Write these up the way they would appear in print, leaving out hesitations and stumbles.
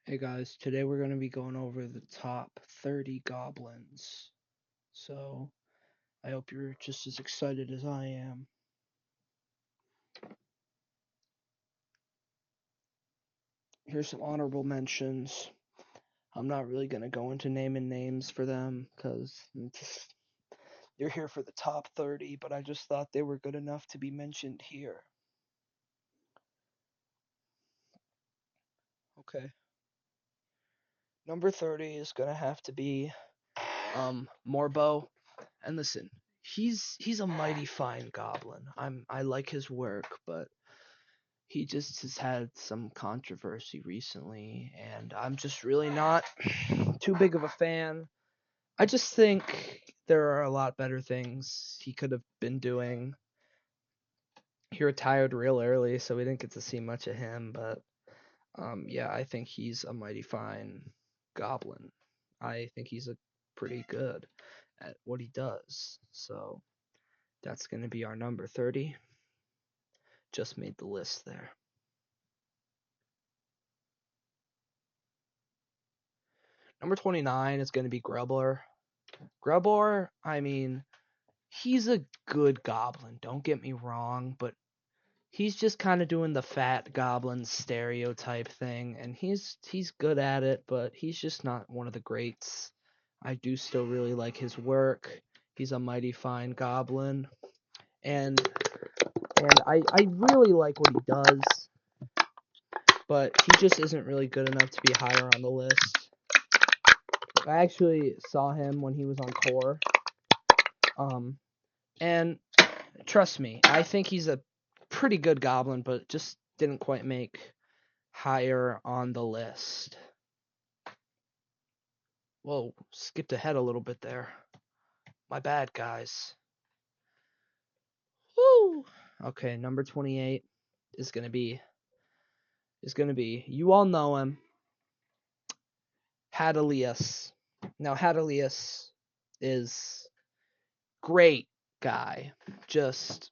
Hey guys, today we're going to be going over the top 30 goblins. So, I hope you're just as excited as I am. Here's some honorable mentions. I'm not really going to go into naming names for them because you're here for the top 30, but I just thought they were good enough to be mentioned here. Okay. Number 30 is going to have to be Morbo. And listen, he's a mighty fine goblin. I like his work, but he just has had some controversy recently, and I'm just really not too big of a fan. I just think there are a lot better things he could have been doing. He retired real early, so we didn't get to see much of him, but yeah, I think he's a mighty fine goblin. I think he's a pretty good at what he does. So that's going to be our number 30. Just made the list there. Number 29 is going to be Grubor. Grubor, I mean, he's a good goblin, don't get me wrong, but he's just kind of doing the fat goblin stereotype thing, and he's good at it, but he's just not one of the greats. I do still really like his work. He's a mighty fine goblin, and I really like what he does, but he just isn't really good enough to be higher on the list. I actually saw him when he was on Core, and trust me, I think he's a pretty good goblin, but just didn't quite make higher on the list. Whoa, skipped ahead a little bit there. My bad, guys. Woo! Okay, number 28 is gonna be you all know him, Hadas. Now Hadas is great guy, just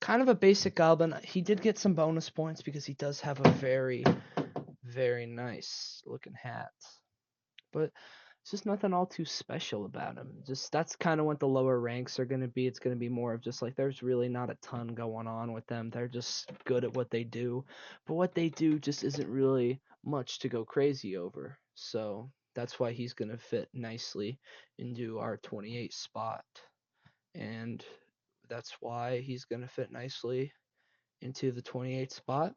kind of a basic goblin. He did get some bonus points because he does have a very, very nice looking hat. But it's just nothing all too special about him. Just that's kind of what the lower ranks are going to be. It's going to be more of just like there's really not a ton going on with them. They're just good at what they do. But what they do just isn't really much to go crazy over. So that's why he's going to fit nicely into our 28 spot. And that's why he's going to fit nicely into the 28 spot.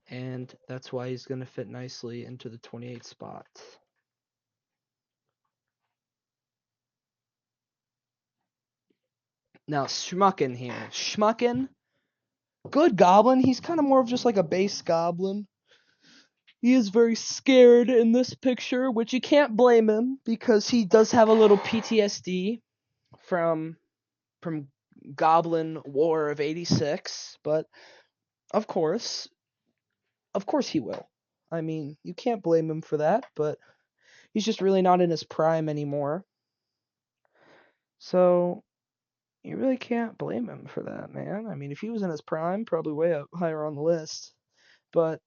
And that's why he's going to fit nicely into the 28 spot. Now, Schmucken here. Schmucken, good goblin. He's kind of more of just like a base goblin. He is very scared in this picture, which you can't blame him because he does have a little PTSD from Goblin War of 86, but of course he will. I mean, you can't blame him for that, but he's just really not in his prime anymore. So, you really can't blame him for that, man. I mean, if he was in his prime, probably way up higher on the list. But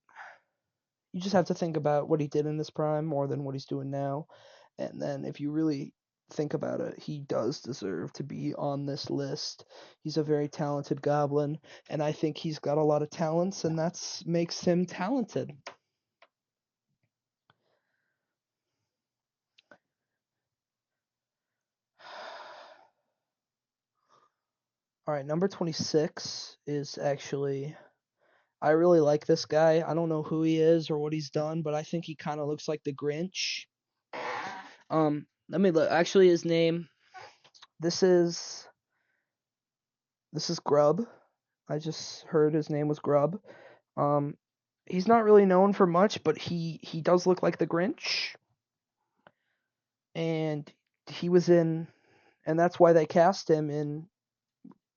you just have to think about what he did in his prime more than what he's doing now. And then if you really think about it, he does deserve to be on this list. He's a very talented goblin, and I think he's got a lot of talents, and that's makes him talented. All right, number 26 is actually I really like this guy. I don't know who he is or what he's done, but I think he kind of looks like the Grinch. Let me look. Actually, his name. This is Grub. I just heard his name was Grub. Um, he's not really known for much, but he does look like the Grinch, and he was in, and that's why they cast him in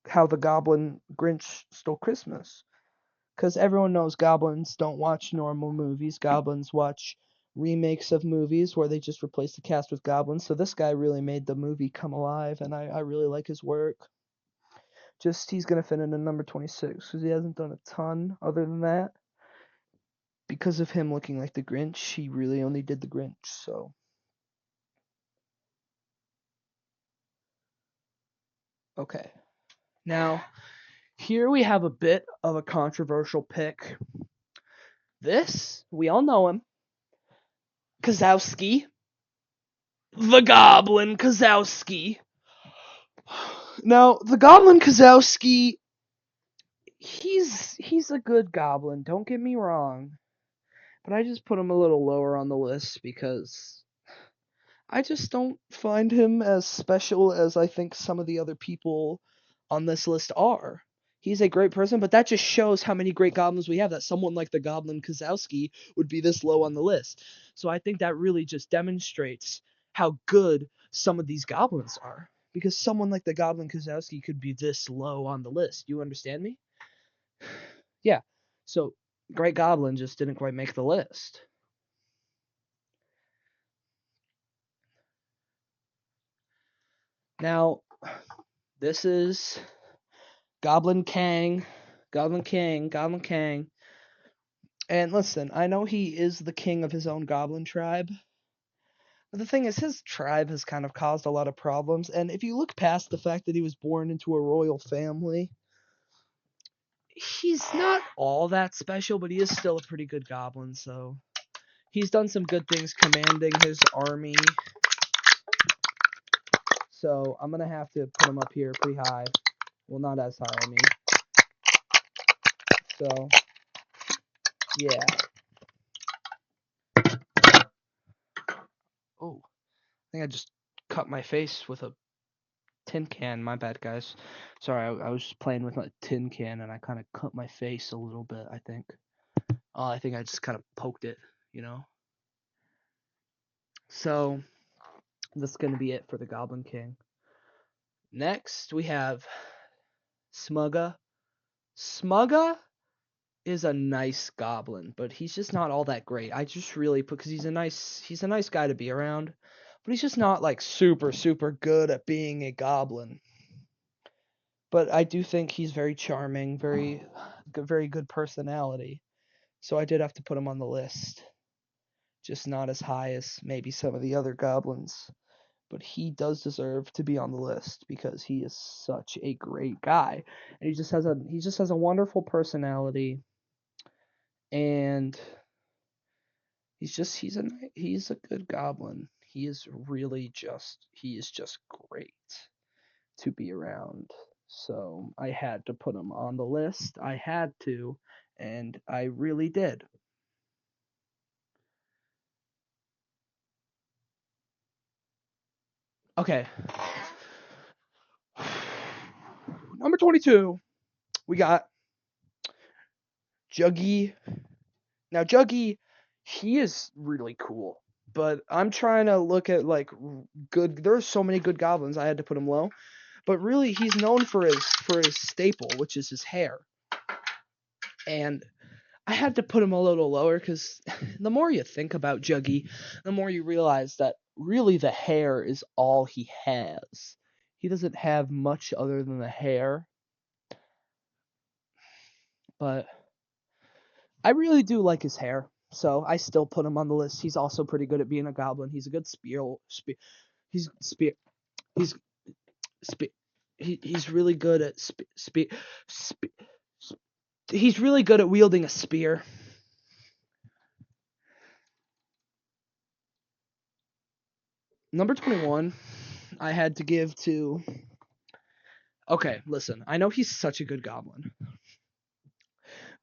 How the Goblin Grinch Stole Christmas, because everyone knows goblins don't watch normal movies. Goblins watch remakes of movies where they just replace the cast with goblins. So this guy really made the movie come alive, and I really like his work. Just he's gonna fit in at number 26 because he hasn't done a ton other than that. because of him looking like the Grinch, he really only did the Grinch, so. Okay. Now, here we have a bit of a controversial pick. This, we all know him. Kowski. The Goblin Kowski. Now, the Goblin Kowski, he's a good goblin, don't get me wrong. But I just put him a little lower on the list because I just don't find him as special as I think some of the other people on this list are. He's a great person, but that just shows how many great goblins we have, that someone like the Goblin Kowski would be this low on the list. So I think that really just demonstrates how good some of these goblins are. Because someone like the Goblin Kowski could be this low on the list. You understand me? Yeah. So, Great Goblin just didn't quite make the list. Now, this is Goblin King. And listen, I know he is the king of his own goblin tribe. But the thing is, his tribe has kind of caused a lot of problems. And if you look past the fact that he was born into a royal family, he's not all that special, but he is still a pretty good goblin. So he's done some good things commanding his army. So I'm going to have to put him up here pretty high. Well, not as high, I mean. So, yeah. Oh, I think I just cut my face with a tin can. My bad, guys. Sorry, I was just playing with my tin can and I kind of cut my face a little bit, I think. I think I just kind of poked it, you know? So, that's going to be it for the Goblin King. Next, we have Smuga. Smuga is a nice goblin, but he's just not all that great. I just really put, because he's a nice guy to be around, but he's just not like super good at being a goblin. But I do think he's very charming, very good personality. So I did have to put him on the list. Just not as high as maybe some of the other goblins. But he does deserve to be on the list because he is such a great guy. And he just has a wonderful personality. And he's a good goblin. He is just great to be around. So I had to put him on the list. I had to, and I really did. Okay. Number 22, we got Jugy. Now, Jugy, he is really cool, but I'm trying to look at, like, good. There's so many good goblins, I had to put him low. But really, he's known for his staple, which is his hair. And I had to put him a little lower because the more you think about Jugy, the more you realize that really the hair is all he has. He doesn't have much other than the hair. But I really do like his hair, so I still put him on the list. He's also pretty good at being a goblin. He's a good he's really good at he's really good at wielding a spear. Number 21, I had to give to. Okay, listen. I know he's such a good goblin.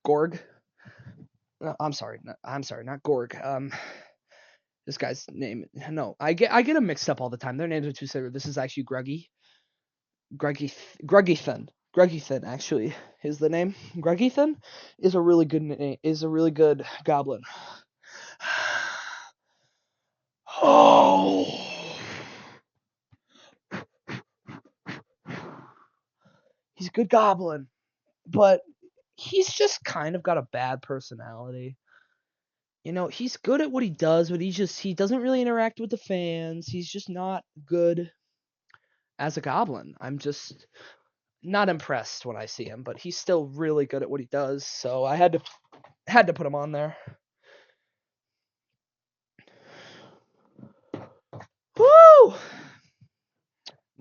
Gorg. I'm sorry, not Gorg. This guy's name. No, I get them mixed up all the time. Their names are too similar. This is actually Gruggythan. Gruggythan actually is the name. Gruggythan is a really good name. Is a really good goblin. Oh. He's a good goblin, but he's just kind of got a bad personality. You know, he's good at what he does, but he doesn't really interact with the fans. He's just not good as a goblin. I'm just not impressed when I see him, but he's still really good at what he does. So I had to put him on there.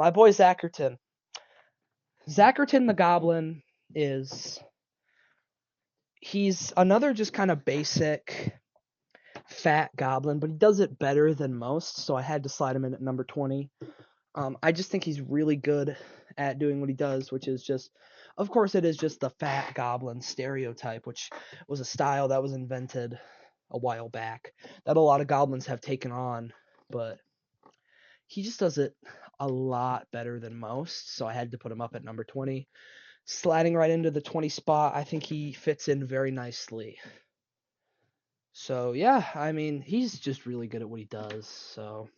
my boy Zackerton. Zackerton the Goblin he's another just kind of basic fat goblin, but he does it better than most, so I had to slide him in at number 20. I just think he's really good at doing what he does, which is just, of course, it is just the fat goblin stereotype, which was a style that was invented a while back that a lot of goblins have taken on, but he just does it a lot better than most, so I had to put him up at number 20. Sliding right into the 20 spot, I think he fits in very nicely. So yeah, I mean, he's just really good at what he does, so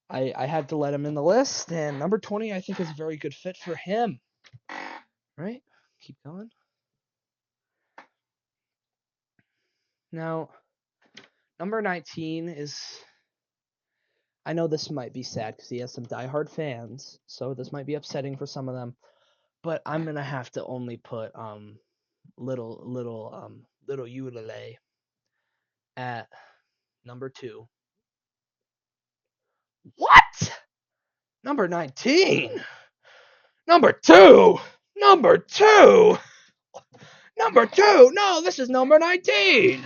I had to let him in the list, and number 20 I think is a very good fit for him. Right? Keep going. Now, number 19 is, I know this might be sad because he has some diehard fans, so this might be upsetting for some of them, but I'm gonna have to only put little Ukulele at number 2. What? Number 19. Number 2. Number 2. Number 2. No, this is number 19.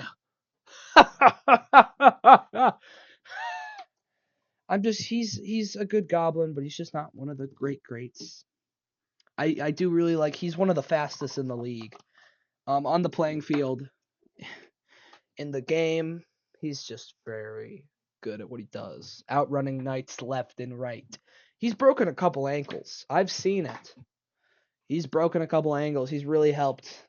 He's a good goblin, but he's just not one of the greats. I do really like, he's one of the fastest in the league. On the playing field, in the game, he's just very good at what he does. Outrunning knights left and right. He's broken a couple ankles. I've seen it. He's broken a couple ankles. He's really helped.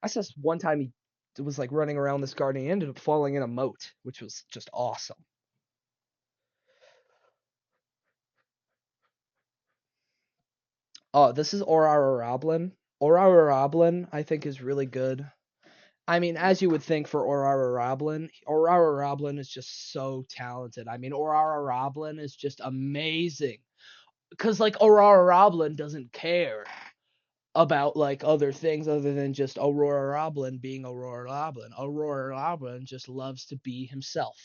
I saw one time he was like running around this garden. He ended up falling in a moat, which was just awesome. Oh, this is Aurora Roblin. Aurora Roblin, I think, is really good. I mean, as you would think for Aurora Roblin is just so talented. I mean, Aurora Roblin is just amazing. Because, like, Aurora Roblin doesn't care about, like, other things other than just Aurora Roblin being Aurora Roblin. Aurora Roblin just loves to be himself.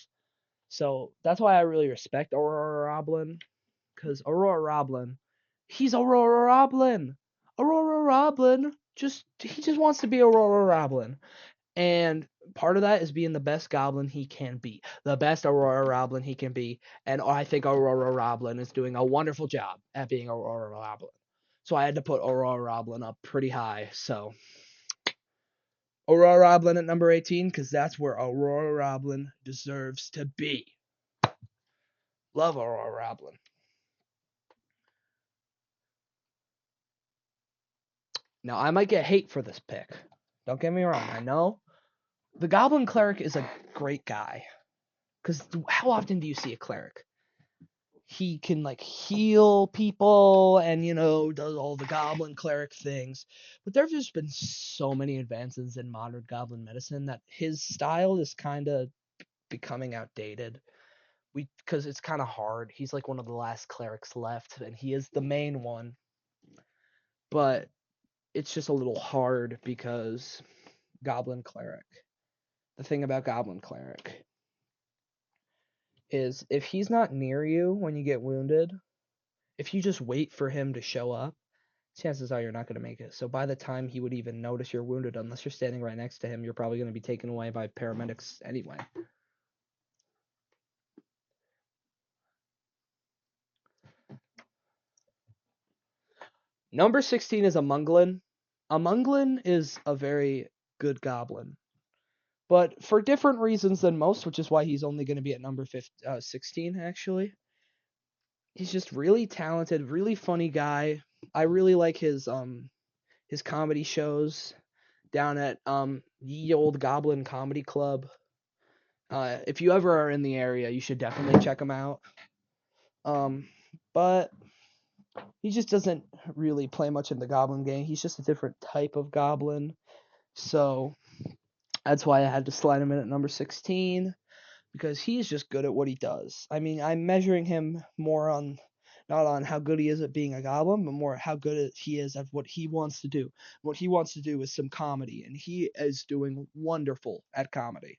So, that's why I really respect Aurora Roblin. Because Aurora Roblin, he's Aurora Roblin. Aurora Roblin, he just wants to be Aurora Roblin. And part of that is being the best goblin he can be. The best Aurora Roblin he can be. And I think Aurora Roblin is doing a wonderful job at being Aurora Roblin. So I had to put Aurora Roblin up pretty high. So Aurora Roblin at number 18, because that's where Aurora Roblin deserves to be. Love Aurora Roblin. Now, I might get hate for this pick. Don't get me wrong. I know the Goblin Cleric is a great guy. Because how often do you see a cleric? He can, like, heal people and, does all the Goblin Cleric things. But there have just been so many advances in modern Goblin medicine that his style is kind of becoming outdated. Because it's kind of hard. He's, like, one of the last clerics left, and he is the main one. But it's just a little hard because Goblin Cleric. The thing about Goblin Cleric is if he's not near you when you get wounded, if you just wait for him to show up, chances are you're not going to make it. So by the time he would even notice you're wounded, unless you're standing right next to him, you're probably going to be taken away by paramedics anyway. Number 16 is a Munglin. A Munglin is a very good goblin, but for different reasons than most, which is why he's only going to be at number 16, actually. He's just really talented, really funny guy. I really like his comedy shows down at Ye Old Goblin Comedy Club. If you ever are in the area, you should definitely check him out. But he just doesn't really play much in the Goblin game. He's just a different type of Goblin. So that's why I had to slide him in at number 16, because he's just good at what he does. I mean, I'm measuring him more on, not on how good he is at being a goblin, but more how good he is at what he wants to do. What he wants to do is some comedy, and he is doing wonderful at comedy.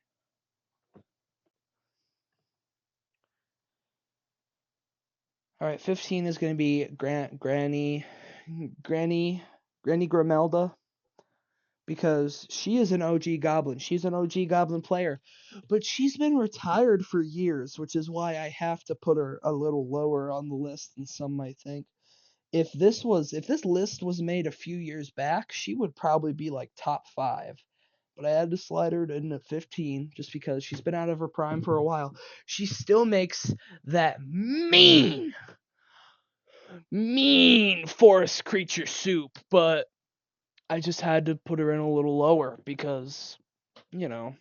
All right, 15 is going to be Granny Grimelda, because she is an OG Goblin. She's an OG Goblin player, but she's been retired for years, which is why I have to put her a little lower on the list than some might think. If this list was made a few years back, she would probably be like top 5. But I had to slide her in at 15 just because she's been out of her prime for a while. She still makes that mean forest creature soup, but I just had to put her in a little lower because, you know,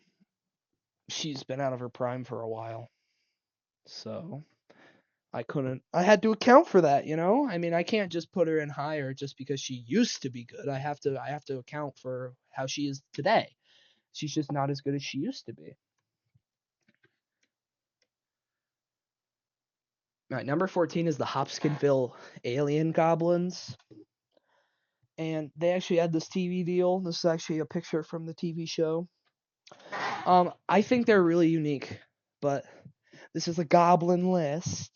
she's been out of her prime for a while. So I had to account for that, you know? I mean, I can't just put her in higher just because she used to be good. I have to account for how she is today. She's just not as good as she used to be. All right, number 14 is the Hopkinsville Alien Goblins. And they actually had this TV deal. This is actually a picture from the TV show. I think they're really unique, but this is a goblin list,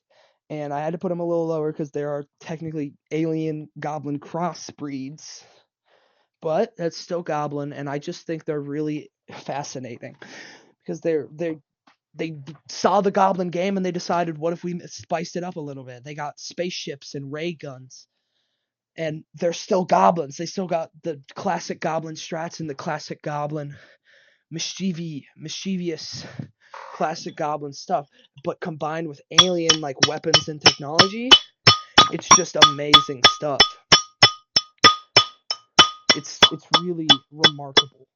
and I had to put them a little lower because there are technically alien goblin crossbreeds, but that's still goblin, and I just think they're really fascinating because they saw the goblin game and they decided, what if we spiced it up a little bit? They got spaceships and ray guns, and they're still goblins. They still got the classic goblin strats and the classic goblin mischievous classic goblin stuff, but combined with alien like weapons and technology, it's just amazing stuff. It's really remarkable.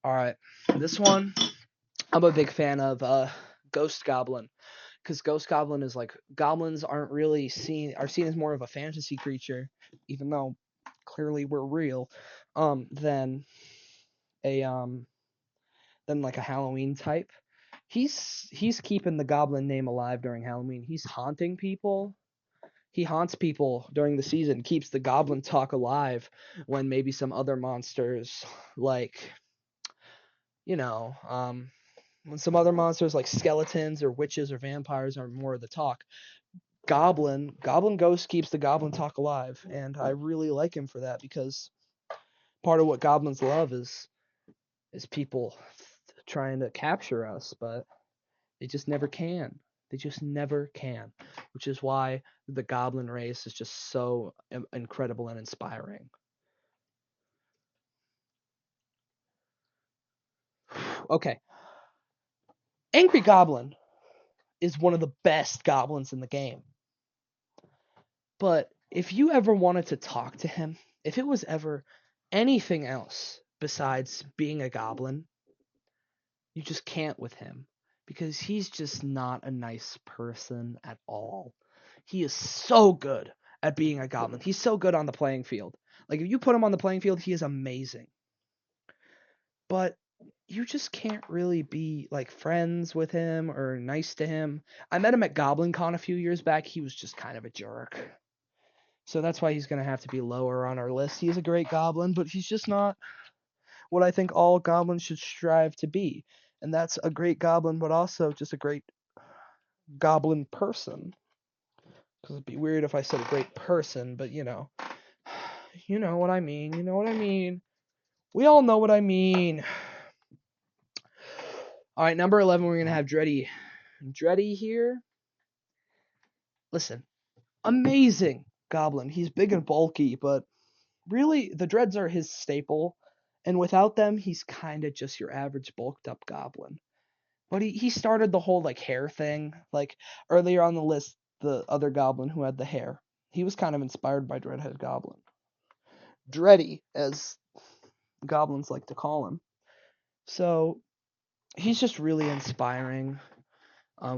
All right, this one I'm a big fan of Ghost Goblin, because Ghost Goblin is like, goblins are seen as more of a fantasy creature, even though clearly we're real, than a than like a Halloween type. He's keeping the goblin name alive during Halloween. He's haunting people. He haunts people during the season, keeps the goblin talk alive when maybe some other monsters like, when some other monsters like skeletons or witches or vampires are more of the talk. Goblin Ghost keeps the goblin talk alive, and I really like him for that, because part of what goblins love is people trying to capture us, but they just never can. They just never can, which is why the goblin race is just so incredible and inspiring. Okay. Angry Goblin is one of the best goblins in the game. But if you ever wanted to talk to him, if it was ever anything else besides being a goblin, you just can't with him, because he's just not a nice person at all. He is so good at being a goblin. He's so good on the playing field. Like, if you put him on the playing field, he is amazing. But you just can't really be like friends with him or nice to him. I met him at Goblin Con a few years back. He was just kind of a jerk. So that's why he's going to have to be lower on our list. He's a great goblin, but he's just not what I think all goblins should strive to be. And that's a great goblin, but also just a great goblin person. Because it'd be weird if I said a great person, but you know. You know what I mean. You know what I mean. We all know what I mean. All right, number 11, we're going to have Dreddy. Dreddy here. Listen, amazing goblin. He's big and bulky, but really, the dreads are his staple. And without them, he's kind of just your average bulked up goblin. But he started the whole like hair thing. Like earlier on the list, the other goblin who had the hair, he was kind of inspired by Dreadhead Goblin. Dreddy, as goblins like to call him. So he's just really inspiring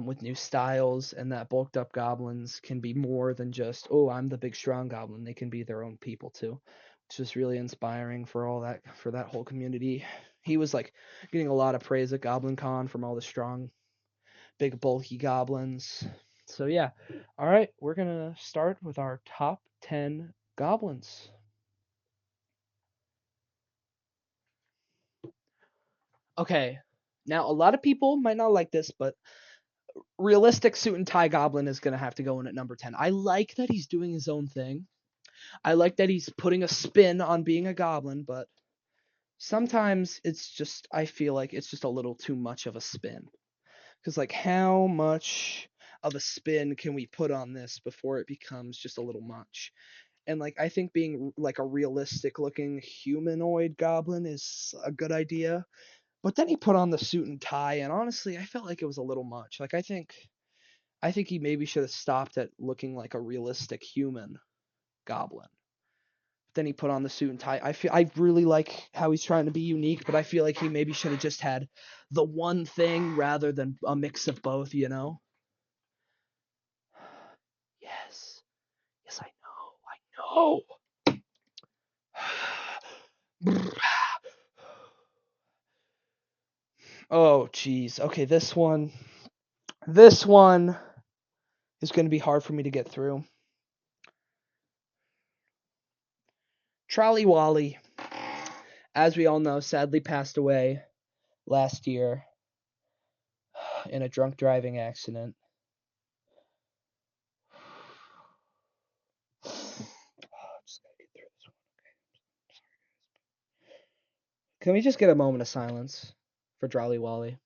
with new styles, and that bulked up goblins can be more than just, oh, I'm the big strong goblin. They can be their own people too. It's just really inspiring for that whole community. He was like getting a lot of praise at Goblin Con from all the strong, big, bulky goblins. So yeah, all right, we're gonna start with our top 10 goblins. Okay, Now, a lot of people might not like this, but realistic suit and tie goblin is going to have to go in at number 10. I like that he's doing his own thing. I like that he's putting a spin on being a goblin, but sometimes it's just, I feel like it's just a little too much of a spin. Because, like, how much of a spin can we put on this before it becomes just a little much? And, like, I think being, like, a realistic looking humanoid goblin is a good idea. But then he put on the suit and tie, and honestly, I felt like it was a little much. Like, I think he maybe should have stopped at looking like a realistic human goblin. Then he put on the suit and tie. I really like how he's trying to be unique, but I feel like he maybe should have just had the one thing rather than a mix of both, you know? Yes. Yes, I know. Oh, jeez. Okay, this one is going to be hard for me to get through. Trolley WallE, as we all know, sadly passed away last year in a drunk driving accident. Can we just get a moment of silence for Trolley WallE?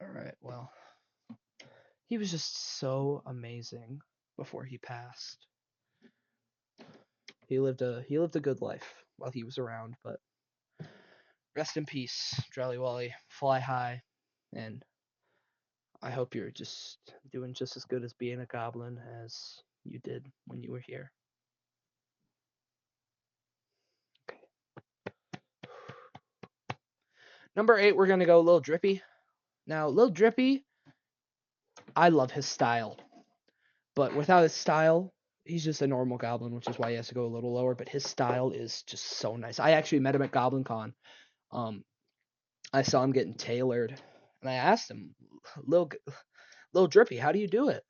All right, well, he was just so amazing before he passed. He lived a good life while he was around, but rest in peace, Trolley WallE. Fly high, and I hope you're just doing just as good as being a goblin as you did when you were here. Okay. Number 8, we're gonna go Lil Drippy. Now, Lil Drippy, I love his style, but without his style, he's just a normal goblin, which is why he has to go a little lower. But his style is just so nice. I actually met him at Goblin Con. I saw him getting tailored, and I asked him, Lil Drippy, how do you do it?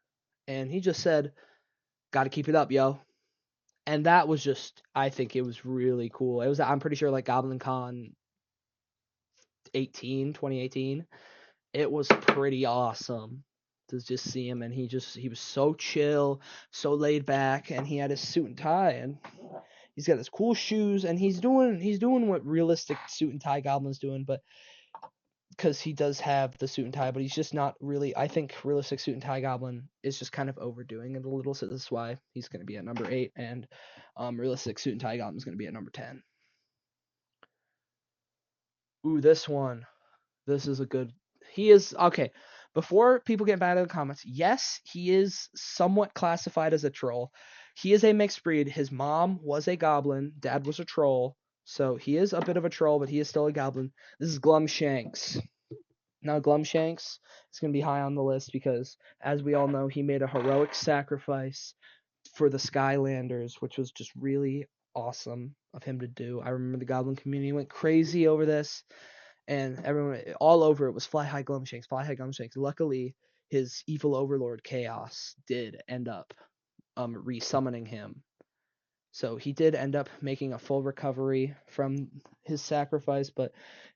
And he just said, "Got to keep it up, yo." And that was just, I think it was really cool. It was, I'm pretty sure, like Goblin Con 2018. It was pretty awesome to just see him, and he was so chill, so laid back, and he had his suit and tie, and he's got his cool shoes, and he's doing what realistic suit and tie goblins doing, but because he does have the suit and tie, but he's just not really. I think realistic suit and tie goblin is just kind of overdoing it a little, so that's why he's going to be at number 8, and realistic suit and tie goblin is going to be at number 10. Ooh, this one. This is a good. He is okay. Before people get mad in the comments, yes, he is somewhat classified as a troll. He is a mixed breed. His mom was a goblin, dad was a troll, so he is a bit of a troll, but he is still a goblin. This is Glum Shanks. Now, Glum Shanks is going to be high on the list because, as we all know, he made a heroic sacrifice for the Skylanders, which was just really awesome of him to do. I remember the Goblin community went crazy over this, and everyone all over it was Fly High Glum Shanks, Fly High Glum Shanks. Luckily, his evil overlord Chaos did end up resummoning him. So he did end up making a full recovery from his sacrifice, but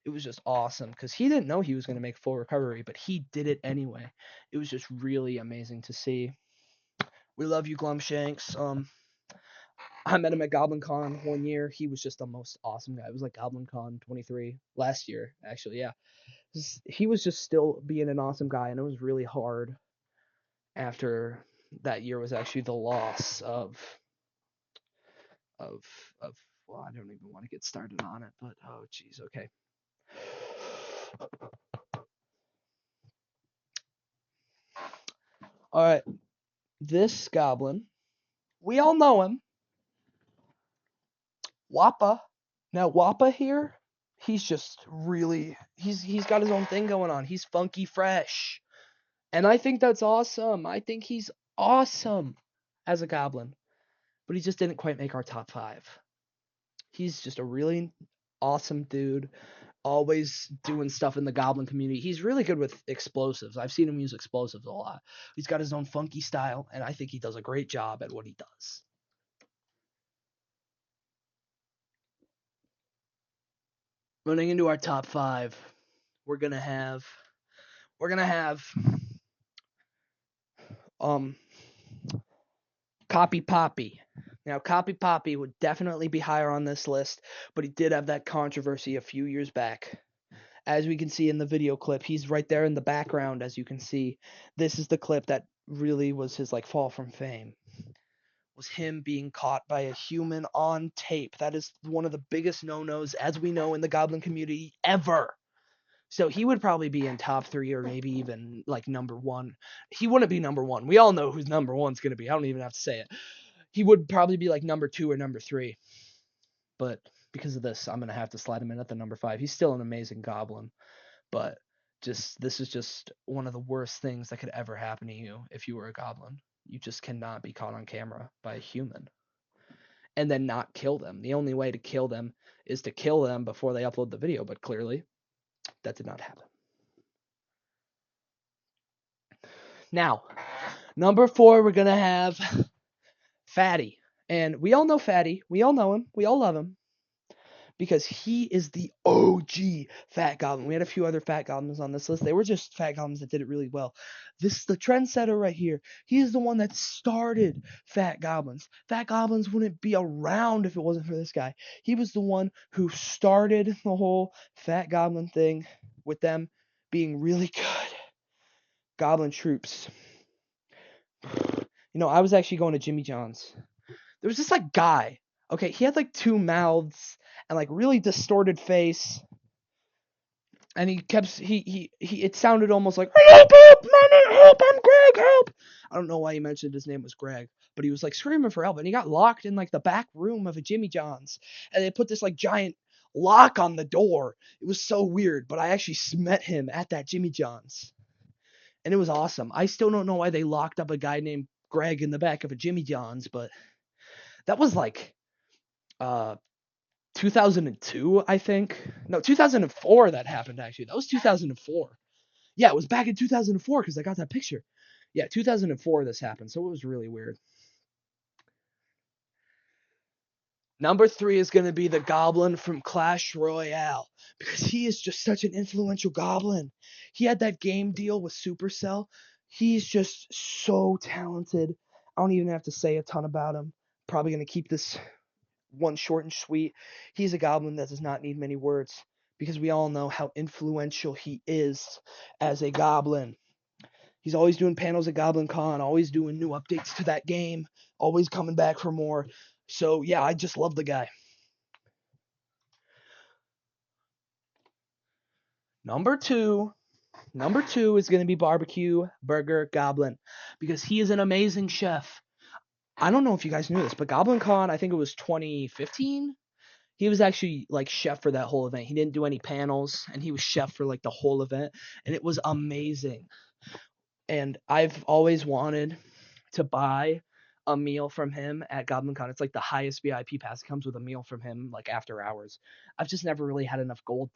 it was just awesome because he didn't know he was going to make full recovery, but he did it anyway. It was just really amazing to see. We love you, Glum Shanks. I met him at Goblin Con one year. He was just the most awesome guy. It was like Goblin Con 23 last year, actually. Yeah, he was just still being an awesome guy, and it was really hard after that year was actually the loss of of of well, I don't even want to get started on it, but oh geez, okay. All right, this goblin, we all know him, Wappa. Now Wappa here, he's just really he's got his own thing going on. He's funky fresh, and I think that's awesome. I think he's awesome as a goblin, but he just didn't quite make our top 5. He's just a really awesome dude, always doing stuff in the goblin community. He's really good with explosives. I've seen him use explosives a lot. He's got his own funky style, and I think he does a great job at what he does. Running into our top 5, we're gonna have Copy Poppy. Now, Copy Poppy would definitely be higher on this list, but he did have that controversy a few years back. As we can see in the video clip, he's right there in the background, as you can see. This is the clip that really was his like fall from fame. Was him being caught by a human on tape. That is one of the biggest no-nos, as we know, in the Goblin community ever. So he would probably be in top 3 or maybe even like number 1. He wouldn't be number 1. We all know who's number 1's going to be. I don't even have to say it. He would probably be like number 2 or number 3. But because of this, I'm going to have to slide him in at the number 5. He's still an amazing goblin. But this is just one of the worst things that could ever happen to you if you were a goblin. You just cannot be caught on camera by a human and then not kill them. The only way to kill them is to kill them before they upload the video, but clearly that did not happen. Now, number 4, we're going to have Fatty. And we all know Fatty. We all know him. We all love him. Because he is the OG Fat Goblin. We had a few other Fat Goblins on this list. They were just Fat Goblins that did it really well. This is the trendsetter right here. He is the one that started Fat Goblins. Fat Goblins wouldn't be around if it wasn't for this guy. He was the one who started the whole Fat Goblin thing with them being really good. Goblin troops. You know, I was actually going to Jimmy John's. There was this like guy. Okay, he had like 2 mouths and like really distorted face. And he kept it sounded almost like help, help, I'm Greg, help. I don't know why he mentioned his name was Greg, but he was like screaming for help, and he got locked in like the back room of a Jimmy John's, and they put this like giant lock on the door. It was so weird, but I actually met him at that Jimmy John's, and it was awesome. I still don't know why they locked up a guy named Greg in the back of a Jimmy John's, but that was like 2002, I think. No, 2004 that happened, actually. That was 2004. Yeah, it was back in 2004 because I got that picture. Yeah, 2004 this happened, so it was really weird. Number 3 is going to be the Goblin from Clash Royale because he is just such an influential Goblin. He had that game deal with Supercell. He's just so talented. I don't even have to say a ton about him. Probably going to keep this one short and sweet. He's a Goblin that does not need many words because we all know how influential he is as a Goblin. He's always doing panels at Goblin Con, always doing new updates to that game, always coming back for more. So, yeah, I just love the guy. Number two is going to be Barbecue Burger Goblin because he is an amazing chef. I don't know if you guys knew this, but Goblin Con, I think it was 2015. He was actually like chef for that whole event. He didn't do any panels, and he was chef for like the whole event, and it was amazing. And I've always wanted to buy a meal from him at Goblin Con. It's like the highest VIP pass. It comes with a meal from him like after hours. I've just never really had enough gold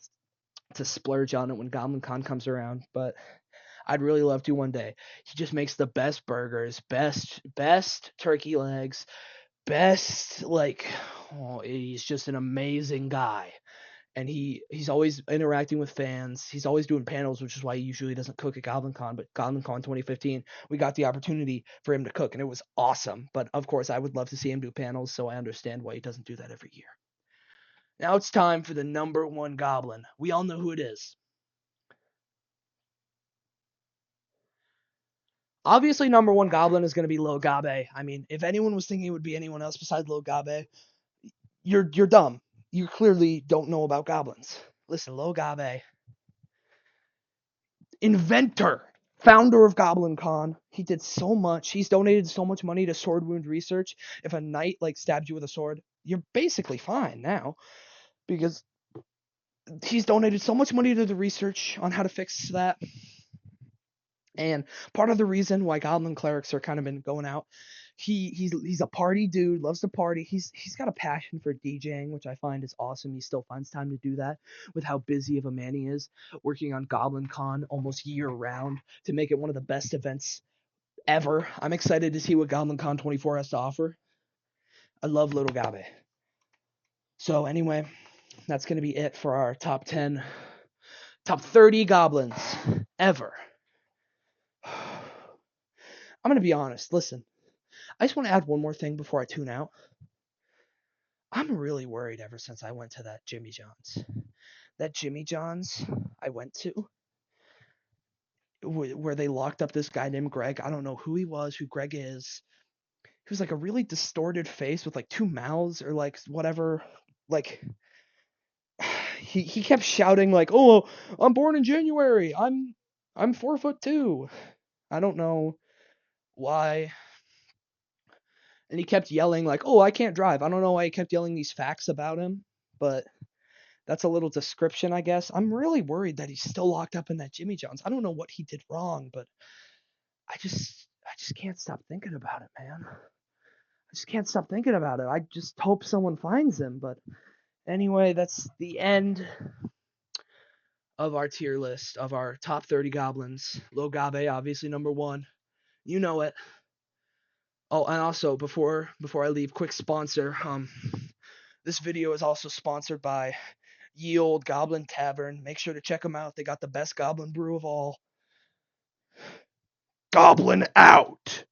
to splurge on it when Goblin Con comes around, but I'd really love to one day. He just makes the best burgers, best turkey legs, best he's just an amazing guy. And he's always interacting with fans. He's always doing panels, which is why he usually doesn't cook at Goblin Con. But Goblin Con 2015, we got the opportunity for him to cook, and it was awesome. But of course, I would love to see him do panels, so I understand why he doesn't do that every year. Now it's time for the number 1 Goblin. We all know who it is. Obviously, number 1 Goblin is going to be Lil Gabe. I mean, if anyone was thinking it would be anyone else besides Lil Gabe, you're dumb. You clearly don't know about goblins. Listen, Lil Gabe, inventor, founder of Goblin Con. He did so much. He's donated so much money to sword wound research. If a knight like stabbed you with a sword, you're basically fine now because he's donated so much money to the research on how to fix that. And part of the reason why Goblin Clerics are kind of been going out, he's a party dude, loves to party. He's got a passion for DJing, which I find is awesome. He still finds time to do that with how busy of a man he is, working on Goblin Con almost year round to make it one of the best events ever. I'm excited to see what Goblin Con 24 has to offer. I love Little Gabe. So anyway, that's going to be it for our top 30 goblins ever. I'm going to be honest. Listen, I just want to add one more thing before I tune out. I'm really worried ever since I went to that Jimmy John's. That Jimmy John's I went to, where they locked up this guy named Greg. I don't know who he was, who Greg is. He was like a really distorted face with like two mouths or like whatever. Like he kept shouting like, "Oh, I'm born in January. I'm 4'2". I don't know why. And he kept yelling like, "Oh, I can't drive." I don't know why he kept yelling these facts about him, but that's a little description, I guess. I'm really worried that he's still locked up in that Jimmy John's. I don't know what he did wrong, but I just can't stop thinking about it, man. I just can't stop thinking about it. I just hope someone finds him, but anyway, that's the end of our tier list of our top 30 goblins. Lil Gabe, obviously number 1. You know it. Oh, and also before I leave, quick sponsor. This video is also sponsored by Ye Olde Goblin Tavern. Make sure to check them out. They got the best goblin brew of all. Goblin out!